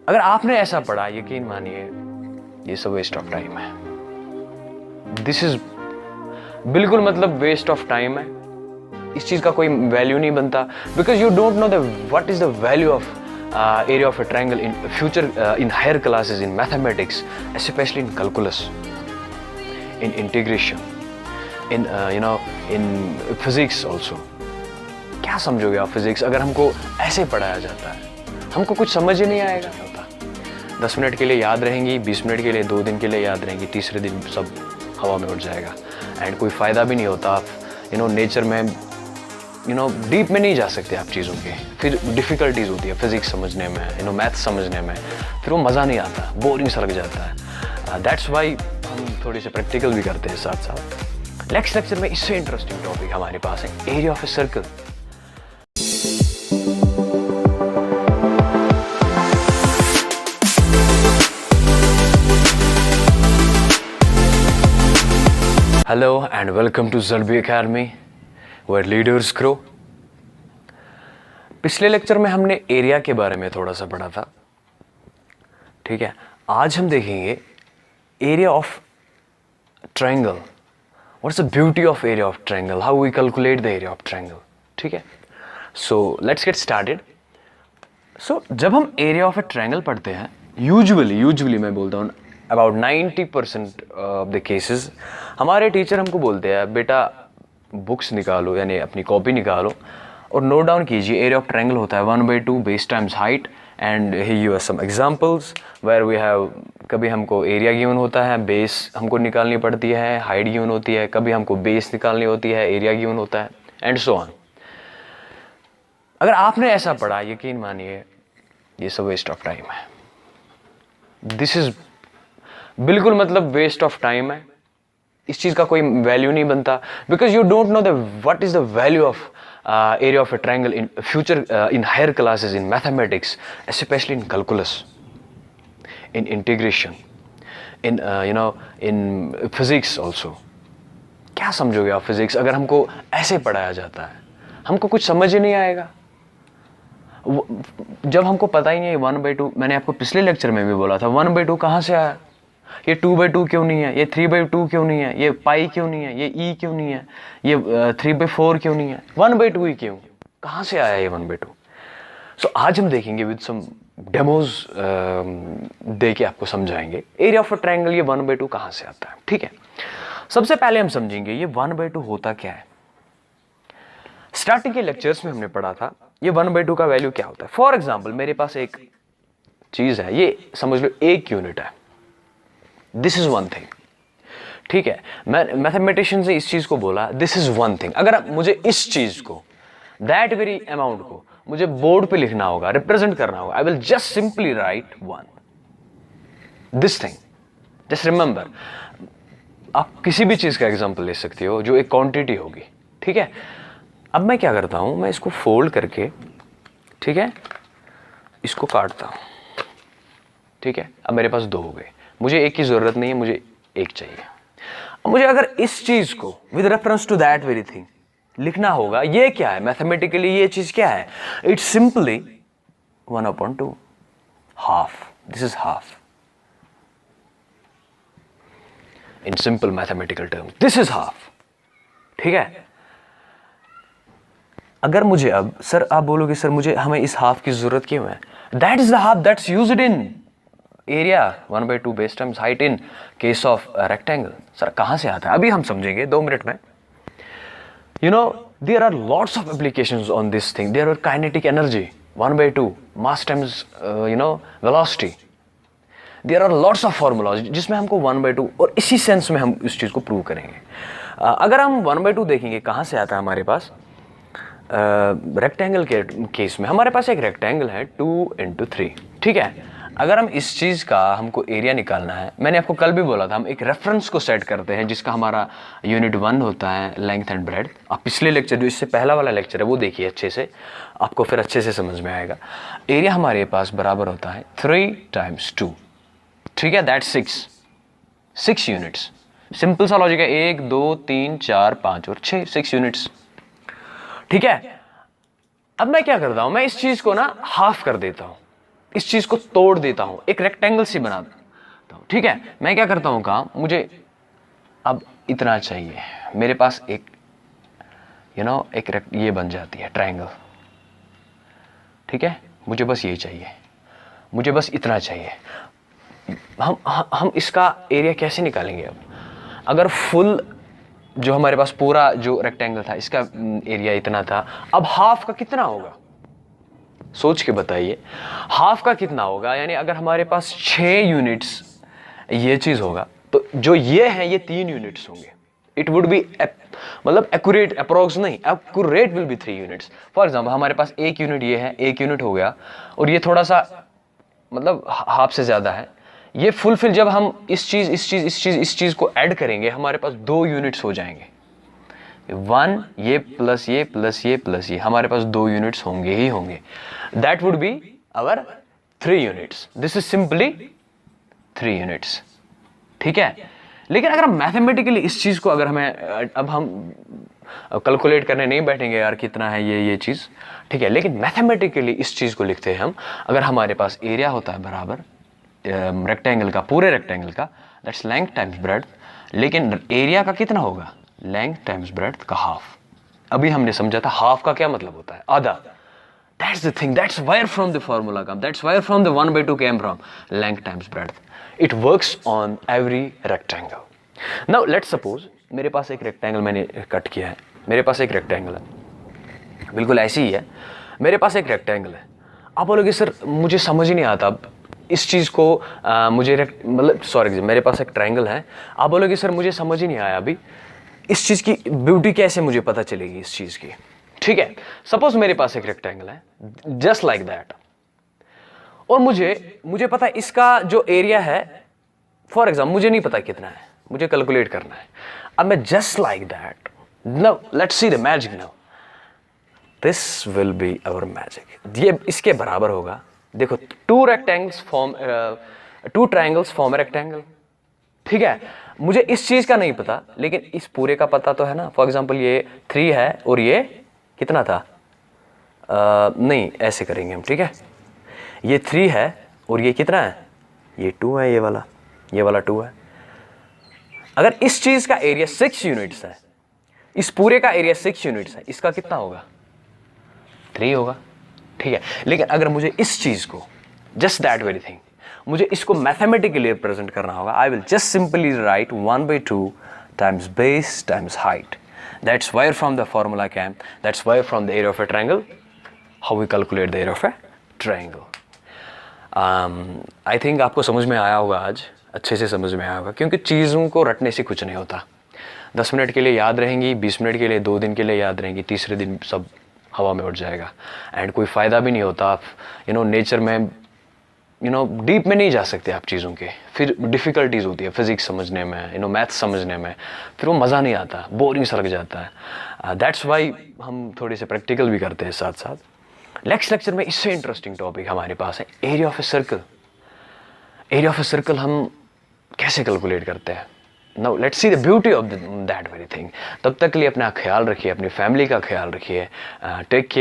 अगर आपने ऐसा पढ़ा, यकीन मानिए ये सब वेस्ट ऑफ टाइम है। दिस इज बिल्कुल मतलब वेस्ट ऑफ टाइम है। इस चीज का कोई वैल्यू नहीं बनता, because you don't know the what is the value of area of a triangle in future in higher classes in mathematics, especially in calculus, in integration, in in physics also. क्या समझोगे आप physics अगर हमको ऐसे पढ़ाया जाता है? हमको कुछ समझ ही नहीं आएगा होता। 10 मिनट के लिए याद रहेंगी, 20 मिनट के लिए, 2 दिन के लिए याद रहेंगी, तीसरे दिन सब हवा में उड़ जाएगा एंड कोई फ़ायदा भी नहीं होता। आप नेचर में डीप में नहीं जा सकते आप चीज़ों के, फिर डिफ़िकल्टीज होती है फिजिक्स समझने में, मैथ समझने में, फिर वो मज़ा नहीं आता, बोरिंग सा लग जाता है। दैट्स वाई हम थोड़ी से प्रैक्टिकल भी करते हैं साथ साथ। नेक्स्ट लेक्चर में इससे इंटरेस्टिंग टॉपिक हमारे पास है, area of a circle. Hello and welcome to ज़ल्बी अकेडमी where leaders grow। पिछले लेक्चर में हमने एरिया के बारे में थोड़ा सा पढ़ा था, ठीक है। आज हम देखेंगे area of triangle, what's the beauty of area of triangle, how we calculate the area of triangle, ठीक है। So let's get started. So जब हम एरिया ऑफ ए ट्रायंगल पढ़ते हैं, यूजुअली मैं बोलता हूँ अबाउट 90% ऑफ द केसेस हमारे टीचर हमको बोलते हैं बेटा बुक्स निकालो, यानी अपनी कॉपी निकालो और नोट डाउन कीजिए एरिया ऑफ ट्रायंगल होता है 1/2 base times height and he give us some examples where we have, कभी हमको एरिया गिवन होता है, बेस हमको निकालनी पड़ती है, हाइट गिवन होती है, कभी हमको बेस निकालनी होती है, एरिया गिवन होता है एंड सो ऑन। अगर आपने ऐसा पढ़ा, यकीन मानिए ये सब वेस्ट ऑफ टाइम है। दिस इज बिल्कुल मतलब वेस्ट ऑफ टाइम है। इस चीज का कोई वैल्यू नहीं बनता, because you don't know the what is the value of area of a triangle in future in higher classes in mathematics, specially in calculus, in integration, in in physics also. क्या समझोगे आप physics अगर हमको ऐसे पढ़ाया जाता है? हमको कुछ समझ ही नहीं आएगा। जब हमको पता ही नहीं है 1/2, मैंने आपको पिछले लेक्चर में भी बोला था 1/2 कहाँ से आया, ये 2/2 क्यों नहीं है, ये 3/2 क्यों नहीं है, ये पाई क्यों नहीं है, ये ई क्यों नहीं है, ये 3/4 क्यों नहीं है, 1/2 ही क्यों, कहाँ से आया ये 1/2? सो आज हम देखेंगे विद सम डेमोज दे के आपको समझाएंगे एरिया ऑफ अ ट्रायंगल, ये 1/2 कहाँ से आता है, ठीक है। सबसे पहले हम समझेंगे ये 1/2 होता क्या है। स्टार्टिंग के लेक्चर्स में हमने पढ़ा था ये 1/2 का वैल्यू क्या होता है। फॉर एग्जाम्पल मेरे पास एक चीज है, ये समझ लो 1 यूनिट है, दिस इज वन थिंग, ठीक है। मैं मैथमेटिशियन से इस चीज को बोला दिस इज वन थिंग। अगर मुझे इस चीज को, दैट वेरी अमाउंट को मुझे बोर्ड पे लिखना होगा, रिप्रेजेंट करना होगा, I will just simply right 1 this thing. Just remember, आप किसी भी चीज का एग्जांपल ले सकते हो जो एक क्वांटिटी होगी, ठीक है। अब मैं क्या करता हूं, मैं इसको फोल्ड करके, ठीक है, इसको काटता हूं, ठीक है। अब मेरे पास 2 हो गए, मुझे एक की जरूरत नहीं है, मुझे एक चाहिए। मुझे अगर इस चीज को with reference to that very thing लिखना होगा, ये क्या है मैथमेटिकली, ये चीज क्या है, it's simply 1/2, half, this is half in simple mathematical terms, this is half, ठीक है। अगर मुझे अब सर आप बोलोगे सर मुझे हमें इस हाफ की जरूरत क्यों है, that is the half that's used in area 1/2 base times height in case of rectangle. Sir कहां से आता है, अभी हम समझेंगे 2 मिनट में। There are lots of applications on this thing. There are kinetic energy 1/2 mass times velocity, there are lots of formulas जिसमें हमको 1/2 और इसी सेंस में हम इस चीज को प्रूव करेंगे। अगर हम 1/2 देखेंगे कहां से आता है हमारे पास, रेक्टेंगल के केस में हमारे पास एक रेक्टेंगल है 2x3, ठीक है। अगर हम इस चीज का हमको एरिया निकालना है, मैंने आपको कल भी बोला था हम एक रेफरेंस को सेट करते हैं जिसका हमारा यूनिट 1 होता है लेंथ एंड ब्रेड। आप पिछले लेक्चर जो इससे पहला वाला लेक्चर है वो देखिए अच्छे से, आपको फिर अच्छे से समझ में आएगा। एरिया हमारे पास बराबर होता है 3 × 2, ठीक है, दैट 6 यूनिट्स। सिंपल सा लॉजिक है, 1 2 3 4 5 और 6 यूनिट्स, ठीक है। अब मैं क्या करता हूं, मैं इस चीज को ना हाफ कर देता हूं, इस चीज को तोड़ देता हूं, एक रेक्टेंगल सी बना देता हूं। ठीक है, मैं क्या करता हूं काम, मुझे अब इतना चाहिए, मेरे पास एक एक ये बन जाती है ट्रायंगल। ठीक है, मुझे बस ये चाहिए, मुझे बस इतना चाहिए। हम इसका एरिया कैसे निकालेंगे अब? अगर फुल जो हमारे पास पूरा जो रेक्टेंगल था इसका एरिया इतना था, अब हाफ का कितना होगा? सोच के बताइए, हाफ का कितना होगा? यानी अगर हमारे पास 6 यूनिट्स ये चीज होगा, तो जो ये है ये 3 यूनिट्स होंगे। इट वुड बी मतलब एक्यूरेट, अप्रोक्स नहीं, accurate will be 3 units. For example हमारे पास 1 यूनिट ये है, 1 यूनिट हो गया, और ये थोड़ा सा मतलब हाफ से ज्यादा है। ये फुलफिल जब हम इस चीज को ऐड करेंगे, हमारे पास 2 यूनिट्स हो जाएंगे। 1 ये प्लस ये प्लस ये प्लस ये, हमारे पास 2 यूनिट्स होंगे ही होंगे। That would be our 3 units. This is simply 3 units. ठीक है, लेकिन अगर हम मैथमेटिकली इस चीज को, अगर हमें अब हम कैलकुलेट करने नहीं बैठेंगे यार कितना है ये चीज, ठीक है, लेकिन मैथमेटिकली इस चीज को लिखते हैं हम। अगर हमारे पास एरिया होता है बराबर रेक्टेंगल का, पूरे रेक्टेंगल का, दैट्स लेंथ टाइम्स ब्रेड्थ, लेकिन एरिया का कितना होगा? लेंथ टाइम्स ब्रेड्थ का हाफ। अभी हमने समझा था हाफ का क्या मतलब होता है, आधा। That's the thing, that's where from the formula come, that's where from the 1/2 came from length times breadth. It works on every rectangle. Now let's suppose मेरे पास एक रेक्टेंगल मैंने कट किया है, मेरे पास एक रेक्टेंगल है, बिल्कुल ऐसी ही है, मेरे पास एक रेक्टेंगल है। आप बोलोगे सर मुझे समझ ही नहीं आता अब इस चीज़ को, मुझे मतलब सॉरी, मेरे पास एक ट्रायंगल है, आप बोलोगे सर मुझे समझ ही नहीं आया अभी इस चीज़ की ब्यूटी कैसे मुझे पता चलेगी इस चीज़ की। ठीक है, सपोज मेरे पास एक रेक्टेंगल है जस्ट लाइक दैट, और मुझे पता है इसका जो एरिया है, फॉर एग्जाम्पल मुझे नहीं पता कितना है, मुझे कैलकुलेट करना है। अब मैं just like that, now let's see the magic. Now this will be our magic. ये इसके बराबर होगा। देखो, 2 ट्रायंगल्स फॉर्म ए रेक्टेंगल। ठीक है, मुझे इस चीज का नहीं पता, लेकिन इस पूरे का पता तो है ना। फॉर एग्जाम्पल ये 3 है और ये कितना था, नहीं ऐसे करेंगे हम। ठीक है, ये 3 है और ये कितना है, ये 2 है, ये वाला 2 है। अगर इस चीज का एरिया 6 यूनिट्स है, इस पूरे का एरिया 6 यूनिट्स है, इसका कितना होगा? 3 होगा। ठीक है, लेकिन अगर मुझे इस चीज को, जस्ट दैट वेरी थिंग, मुझे इसको मैथमेटिकली रिप्रेजेंट करना होगा, I will just simply write 1/2 times base times height. That's where from the formula came, that's where from the area of a triangle, how we calculate the area of a triangle. I think आपको समझ में आया होगा, आज अच्छे से समझ में आया होगा, क्योंकि चीज़ों को रटने से कुछ नहीं होता। 10 मिनट के लिए याद रहेंगी, 20 मिनट के लिए, 2 दिन के लिए याद रहेंगी, तीसरे दिन सब हवा में उड़ जाएगा, एंड कोई फ़ायदा भी नहीं होता। आप नेचर में डीप में नहीं जा सकते आप चीज़ों के, फिर डिफ़िकल्टीज़ होती है फिज़िक्स समझने में, मैथ्स समझने में, फिर वो मज़ा नहीं आता, बोरिंग सा लग जाता है। दैट्स वाई हम थोड़े से प्रैक्टिकल भी करते हैं साथ साथ। नेक्स्ट लेक्चर में इससे इंटरेस्टिंग टॉपिक हमारे पास है area of a circle. Area of a circle हम कैसे कैलकुलेट करते हैं? Now let's see the beauty of that very thing. तब तक के लिए अपना ख्याल रखिए, अपनी फैमिली का ख्याल रखिए। Take care.